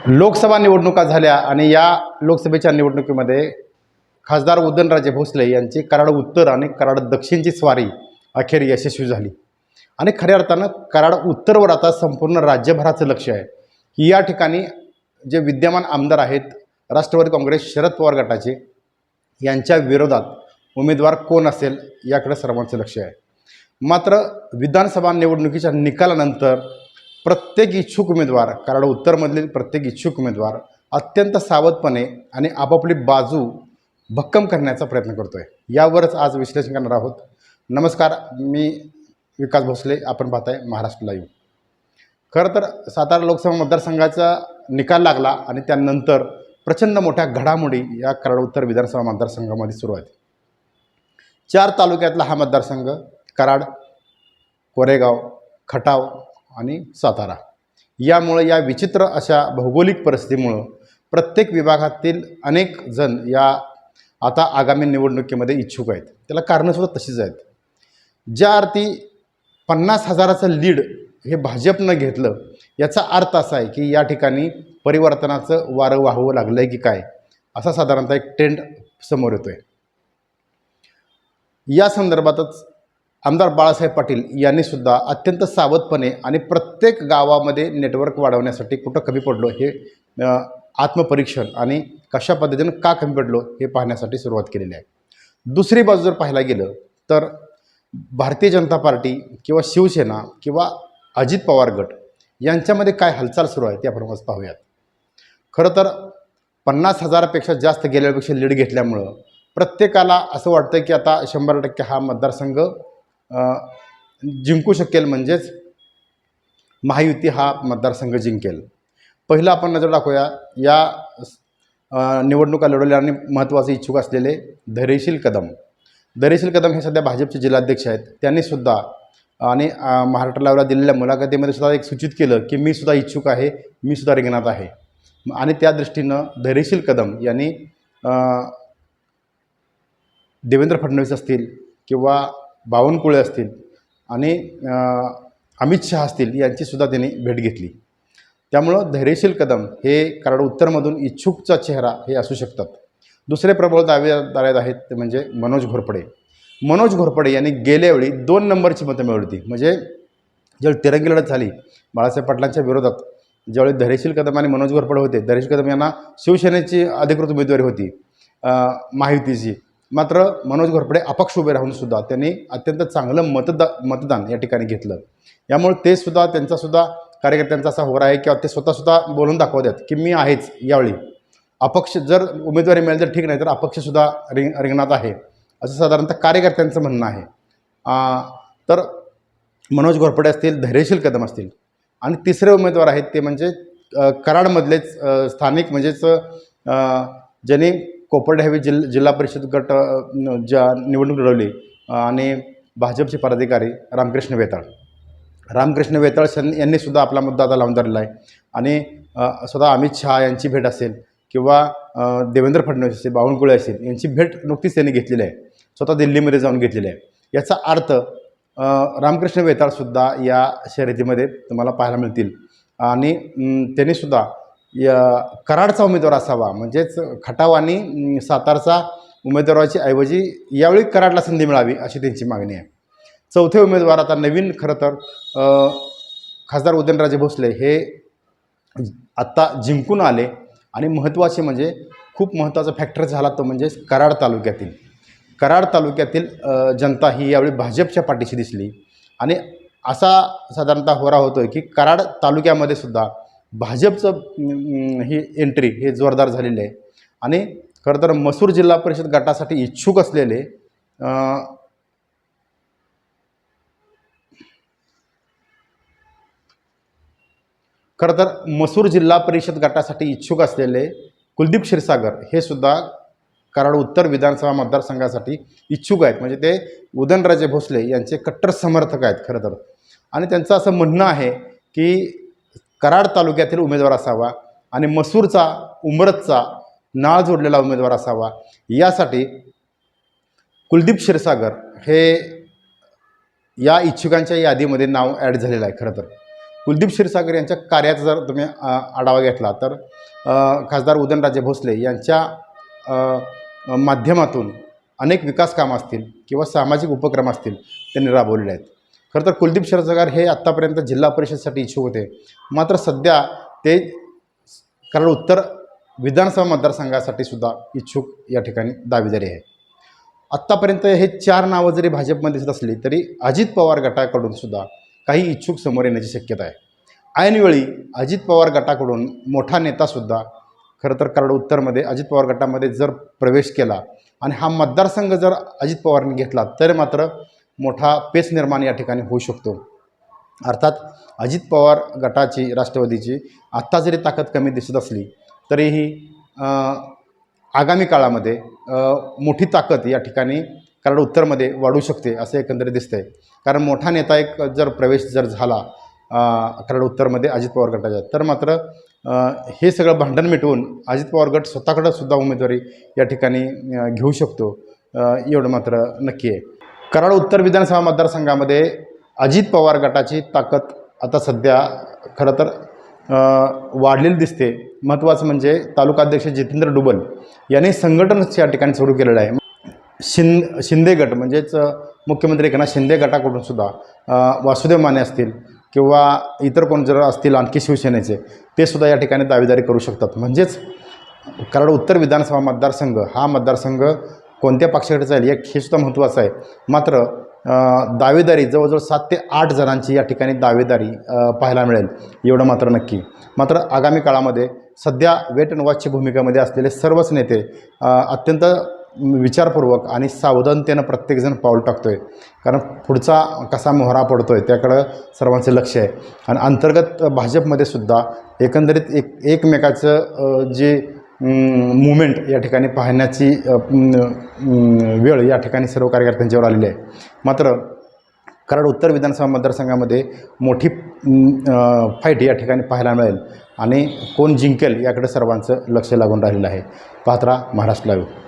लोकसभा निवडणुका झाल्या आणि या लोकसभेच्या निवडणुकीमध्ये खासदार उदयनराजे भोसले यांची कराड उत्तर आणि कराड दक्षिणची स्वारी अखेर यशस्वी झाली आणि खऱ्या अर्थानं कराड उत्तरवर आता संपूर्ण राज्यभराचं लक्ष आहे की या ठिकाणी जे विद्यमान आमदार आहेत राष्ट्रवादी काँग्रेस शरद पवार गटाचे यांच्या विरोधात उमेदवार कोण असेल याकडे सर्वांचं लक्ष आहे। मात्र विधानसभा निवडणुकीच्या निकालानंतर प्रत्येक इच्छुक उमेदवार कराड उत्तरमधील प्रत्येक इच्छुक उमेदवार अत्यंत सावधपणे आणि आपापली बाजू भक्कम करण्याचा प्रयत्न करतोय। यावरच आज विश्लेषण करणार आहोत। नमस्कार, मी विकास भोसले, आपण पाहताय महाराष्ट्र लाईव्ह। खरं तर सातारा लोकसभा मतदारसंघाचा निकाल लागला आणि त्यानंतर प्रचंड मोठ्या घडामोडी या कराड उत्तर विधानसभा मतदारसंघामध्ये सुरू आहेत। 4 तालुक्यातला हा मतदारसंघ कराड, कोरेगाव, खटाव आणि सातारा। यामुळे या विचित्र अशा भौगोलिक परिस्थितीमुळे प्रत्येक विभागातील अनेक जण या आता आगामी निवडणुकीमध्ये इच्छुक आहेत। त्याला कारणंसुद्धा तशीच आहेत। ज्या अर्थी 50,000चं लीड हे भाजपनं घेतलं, याचा अर्थ असा आहे की या ठिकाणी परिवर्तनाचं वारं वाहवं लागलं आहे की काय, असा साधारणतः एक ट्रेंड समोर येतो आहे। या संदर्भातच आमदार बाळासाहेब पाटील यांनीसुद्धा अत्यंत सावधपणे आणि प्रत्येक गावामध्ये नेटवर्क वाढवण्यासाठी कुठं कमी पडलो हे आत्मपरीक्षण आणि कशा पद्धतीनं का कमी पडलो हे पाहण्यासाठी सुरुवात केलेली आहे। दुसरी बाजू जर पाहायला गेलं तर भारतीय जनता पार्टी किंवा शिवसेना किंवा अजित पवार गट यांच्यामध्ये काय हालचाल सुरू आहे ते आपण आज पाहूयात। खरं तर 50,000पेक्षा जास्त गेल्यापेक्षा लीड घेतल्यामुळं प्रत्येकाला असं वाटतं की आता 100% हा मतदारसंघ जिंकू शकेल, म्हणजेच महायुती हा मतदारसंघ जिंकेल। पहिलं आपण नजर टाकूया या निवडणुका लढवल्या आणि महत्त्वाचे इच्छुक असलेले धैर्यशील कदम हे सध्या भाजपचे जिल्हाध्यक्ष आहेत। त्यांनीसुद्धा आणि महाराष्ट्र लाईव्हला दिलेल्या मुलाखतीमध्ये सुद्धा एक सूचित केलं की मी सुद्धा इच्छुक आहे, मी सुद्धा रिंगणात आहे। आणि त्या दृष्टीनं धैर्यशील कदम यांनी देवेंद्र फडणवीस असतील किंवा बावनकुळे असतील आणि अमित शहा असतील यांचीसुद्धा त्यांनी भेट घेतली। त्यामुळं धैर्यशील कदम हे कराड उत्तरमधून इच्छुकचा चेहरा हे असू शकतात। दुसरे प्रबळ दावेदार आहेत ते म्हणजे मनोज घोरपडे यांनी गेल्या वेळी 2 नंबरची मतं मिळवली होती। म्हणजे ज्यावेळी तिरंगी लढत झाली बाळासाहेब पाटलांच्या विरोधात, ज्यावेळी धैर्यशील कदम आणि मनोज घोरपडे होते, धैर्यशील कदम यांना शिवसेनेची अधिकृत उमेदवारी होती महायुतीची। मात्र मनोज घोरपडे अपक्ष उभे राहूनसुद्धा त्यांनी अत्यंत चांगलं मतदान या ठिकाणी घेतलं। यामुळे ते सुद्धा त्यांचासुद्धा कार्यकर्त्यांचा असा होरा आहे किंवा ते स्वतःसुद्धा बोलून दाखवतात की मी आहेच यावेळी। अपक्ष जर उमेदवारी मिळेल तर ठीक, नाही तर अपक्षसुद्धा रिंगणात आहे, असं साधारणतः कार्यकर्त्यांचं म्हणणं आहे। तर मनोज घोरपडे असतील, धैर्यशील कदम असतील आणि तिसरे उमेदवार आहेत ते म्हणजे कराडमधलेच स्थानिक, म्हणजेच ज्यांनी कोपर्डे हवी जिल्हा परिषद गट ज्या निवडणूक लढवली आणि भाजपचे पदाधिकारी रामकृष्ण वेताळ यांनीसुद्धा आपला मुद्दा आता लावून धरलेला आहे। आणि स्वतः अमित शहा यांची भेट असेल किंवा देवेंद्र फडणवीस असेल, बावनकुळे असेल यांची भेट नुकतीच त्यांनी घेतलेली आहे, स्वतः दिल्लीमध्ये जाऊन घेतलेली आहे। याचा अर्थ रामकृष्ण वेताळसुद्धा या शर्यतीमध्ये तुम्हाला पाहायला मिळतील आणि त्यांनीसुद्धा कराडचा उमेदवार असावा, म्हणजेच खटाव आणि सातारचा उमेदवाराची ऐवजी यावेळी कराडला संधी मिळावी अशी त्यांची मागणी आहे। चौथे उमेदवार आता नवीन, खरं तर खासदार उदयनराजे भोसले हे आत्ता जिंकून आले आणि महत्त्वाचे म्हणजे खूप महत्त्वाचा फॅक्टर झाला तो म्हणजे कराड तालुक्यातील जनता ही यावेळी भाजपच्या पाठीशी दिसली आणि असा साधारणतः होरा होतो आहे की कराड तालुक्यामध्ये सुद्धा भाजपचं ही एंट्री हे जोरदार झालेली आहे। आणि खरं तर मसूर जिल्हा परिषद गटासाठी इच्छुक असलेले कुलदीप क्षीरसागर हे सुद्धा कराड उत्तर विधानसभा मतदारसंघासाठी इच्छुक आहेत। म्हणजे ते उदयनराजे भोसले यांचे कट्टर समर्थक आहेत खरं तर। आणि त्यांचं असं म्हणणं आहे की कराड तालुक्यातील उमेदवार असावा आणि मसूरचा, उमरतचा नाळ जोडलेला उमेदवार असावा, यासाठी कुलदीप क्षीरसागर हे या इच्छुकांच्या यादीमध्ये नाव ॲड झालेलं आहे खरं तर। कुलदीप क्षीरसागर यांच्या कार्याचा जर तुम्ही आढावा घेतला तर खासदार उदयनराजे भोसले यांच्या माध्यमातून अनेक विकास कामं असतील किंवा सामाजिक उपक्रम असतील त्यांनी राबवलेले आहेत. खरं तर कुलदीप क्षीरसागर हे आत्तापर्यंत जिल्हा परिषदसाठी इच्छुक होते, मात्र सध्या ते कराड उत्तर विधानसभा मतदारसंघासाठी सुद्धा इच्छुक या ठिकाणी दावेदारी आहे. आत्तापर्यंत हे 4 नावं जरी भाजपमध्ये दिसत असली तरी अजित पवार गटाकडून सुद्धा काही इच्छुक समोर येण्याची शक्यता आहे. ऐनवेळी अजित पवार गटाकडून मोठा नेतासुद्धा खरं तर कराड उत्तरमध्ये अजित पवार गटामध्ये जर प्रवेश केला आणि हा मतदारसंघ जर अजित पवारांनी घेतला तर मात्र मोठा पेच निर्माण या ठिकाणी होऊ शकतो. अर्थात अजित पवार गटाची राष्ट्रवादीची आत्ता जरी ताकद कमी दिसत असली तरीही आगामी काळामध्ये मोठी ताकद या ठिकाणी कराड उत्तरमध्ये वाढू शकते असं एकंदरीत दिसतंय. कारण मोठा नेता एक जर प्रवेश जर झाला कराड उत्तरमध्ये अजित पवार गटाच्या तर मात्र हे सगळं भांडण मिटवून अजित पवार गट स्वतःकडं सुद्धा उमेदवारी या ठिकाणी घेऊ शकतो, एवढं मात्र नक्की आहे. कराड उत्तर विधानसभा मतदारसंघामध्ये अजित पवार गटाची ताकद आता सध्या खरं तर वाढलेली दिसते. महत्त्वाचं म्हणजे तालुकाध्यक्ष जितेंद्र डुबल यांनी संघटनच या ठिकाणी सुरू केलेलं आहे. शिंदे गट म्हणजेच मुख्यमंत्री एकनाथ शिंदे गटाकडून सुद्धा वासुदेव माने असतील किंवा इतर कोण जर असतील आणखी शिवसेनेचे ते सुद्धा या ठिकाणी दावेदारी करू शकतात. म्हणजेच कराड उत्तर विधानसभा मतदारसंघ हा मतदारसंघ कोणत्या पक्षाकडे जाईल हे सुद्धा महत्त्वाचं आहे. मात्र दावेदारी जवळजवळ 7 ते 8 जणांची या ठिकाणी दावेदारी पाहायला मिळेल, एवढं मात्र नक्की. मात्र आगामी काळामध्ये सध्या वेट अँड वॉचची भूमिकेमध्ये असलेले सर्वच नेते अत्यंत विचारपूर्वक आणि सावधानतेनं प्रत्येकजण पाऊल टाकतो आहे. कारण पुढचा कसा मोहरा पडतो आहे त्याकडं सर्वांचं लक्ष आहे. आणि अंतर्गत भाजपमध्ये सुद्धा एकंदरीत एकमेकाचं जे मुवमेंट या ठिकाणी पाहण्याची वेळ या ठिकाणी सर्व कार्यकर्त्यांच्यावर आलेली आहे. मात्र कराड उत्तर विधानसभा मतदारसंघामध्ये मोठी फाईट या ठिकाणी पाहायला मिळेल आणि कोण जिंकेल याकडे सर्वांचं लक्ष लागून राहिलेलं आहे. पाहत राहा महाराष्ट्र लाईव्ह.